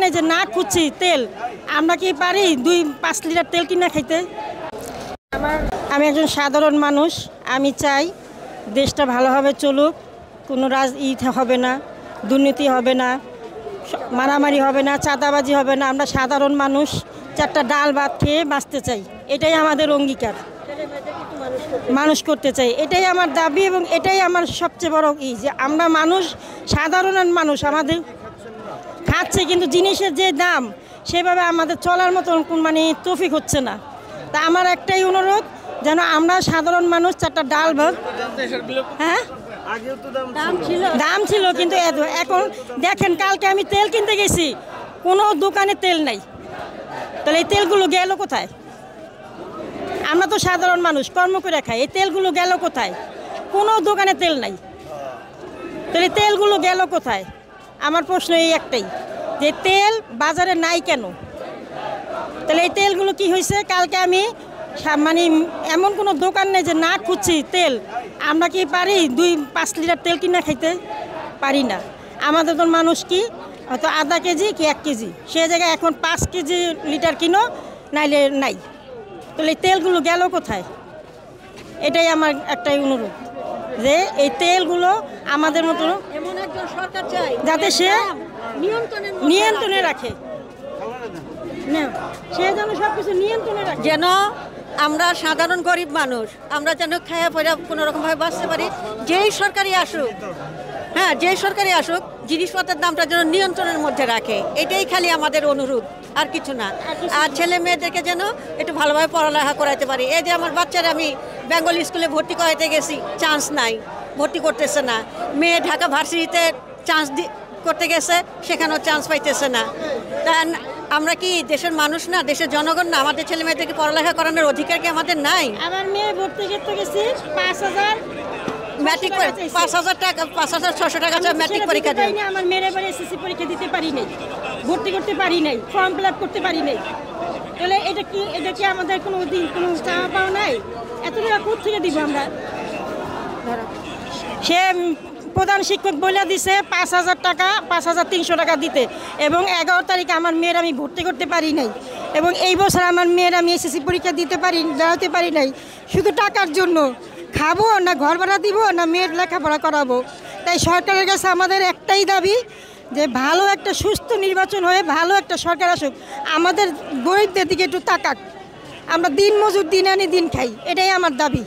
দোকানে যে না খুঁজছি তেল, আমরা কি পারি 2-5 লিটার তেল কিনা খাইতে? আমি একজন সাধারণ মানুষ, আমি চাই দেশটা ভালোভাবে চলুক, কোনো হবে না, দুর্নীতি হবে না, মারামারি হবে না, চাঁদাবাজি হবে না। আমরা সাধারণ মানুষ 4টা ডাল ভাত খেয়ে বাঁচতে চাই, এটাই আমাদের অঙ্গীকার। মানুষ করতে চাই, এটাই আমার দাবি এবং এটাই আমার সবচেয়ে বড় যে আমরা মানুষ, সাধারণ মানুষ, আমাদের খাচ্ছে কিন্তু জিনিসের যে দাম সেভাবে আমাদের চলার মতন মানে তৌফিক হচ্ছে না। তা আমার একটাই অনুরোধ, যেন আমরা সাধারণ মানুষ 4টা ডাল ভাত, হ্যাঁ দাম ছিল কিন্তু এখন দেখেন, কালকে আমি তেল কিনতে গেছি, কোনো দোকানে তেল নাই। তাহলে এই তেলগুলো গেল কোথায়? আমরা তো সাধারণ মানুষ, কর্ম করে খাই, এই তেলগুলো গেল কোথায়? কোনো দোকানে তেল নাই। তাহলে তেলগুলো গেল কোথায়? আমার প্রশ্ন এই একটাই, যে তেল বাজারে নাই কেন? তাহলে এই তেলগুলো কি হয়েছে? কালকে আমি মানে এমন কোনো দোকান নেই যে না খুঁজছি তেল, আমরা কি পারি 2-5 লিটার তেল কিনা খাইতে? পারি না। আমাদের তো মানুষ কি হয়তো আধা কেজি কি 1 কেজি, সে জায়গায় এখন 5 কেজি লিটার কিনো, নাইলে নাই। তাহলে এই তেলগুলো গেল কোথায়? এটাই আমার একটাই অনুরোধ, যে এই তেলগুলো আমাদের মতো এমন একজন সরকার চাই যাতে সে নিয়ন্ত্রণে রাখে, সে যেন সবকিছু নিয়ন্ত্রণে রাখে, যেন আমরা সাধারণ গরিব মানুষ আমরা যেন খায়া পয়রা কোনো রকমভাবে বাঁচতে পারি। যেই সরকারি আসুক, হ্যাঁ যেই সরকারি আসুক, জিনিসপত্রের দামটা যেন নিয়ন্ত্রণের মধ্যে রাখে, এটাই খালি আমাদের অনুরোধ, আর কিছু না। আর ছেলে মেয়েদেরকে যেন একটু ভালোভাবে পড়ালেখা করাতে পারি। এই যে আমার বাচ্চারা, আমি বেঙ্গল স্কুলে ভর্তি করাতে গেছি, চান্স নাই, ভর্তি করতেছে না। মেয়ে ঢাকা ভার্সিটিতে চান্স করতে গেছে, সেখানেও চান্স পাইতেছে না। তা আমরা কি দেশের মানুষ না, দেশের জনগণ না? আমাদের ছেলে মেয়েদেরকে পড়ালেখা করানোর অধিকার কি আমাদের নাই? আমার মেয়ে ভর্তি করতে গেছি 5,000 ম্যাট্রিক 5,000 টাকা, 5,600 টাকা ম্যাট্রিক পরীক্ষা দেয়। আমার মেয়ের এবারে এসএসসি পরীক্ষা দিতে পারি নাই, ভর্তি করতে পারি নাই, ফর্ম ফিল আপ করতে পারি নাই। তাহলে এটা কি আমাদের কোনো দিন কোনো চাওয়া পাওয়া নাই? এত টাকা কোথা থেকে দিব আমরা? সে প্রধান শিক্ষক বলে দিছে 5,000 টাকা, 5,300 টাকা দিতে, এবং 11 তারিখে আমার মেয়ের আমি ভর্তি করতে পারি নাই, এবং এই বছর আমার মেয়ের আমি এসএসসি পরীক্ষা দাঁড়াতে পারি নাই, শুধু টাকার জন্য। খাবো না ঘর ভাড়া দিব না মেয়ের লেখাপড়া করাবো? তাই সরকারের কাছে আমাদের একটাই দাবি, যে ভালো একটা সুস্থ নির্বাচন হয়ে ভালো একটা সরকার আসুক, আমাদের গরিবদের দিকে একটু তাকাক। আমরা দিন মজুর, দিন আনি দিন খাই, এটাই আমার দাবি।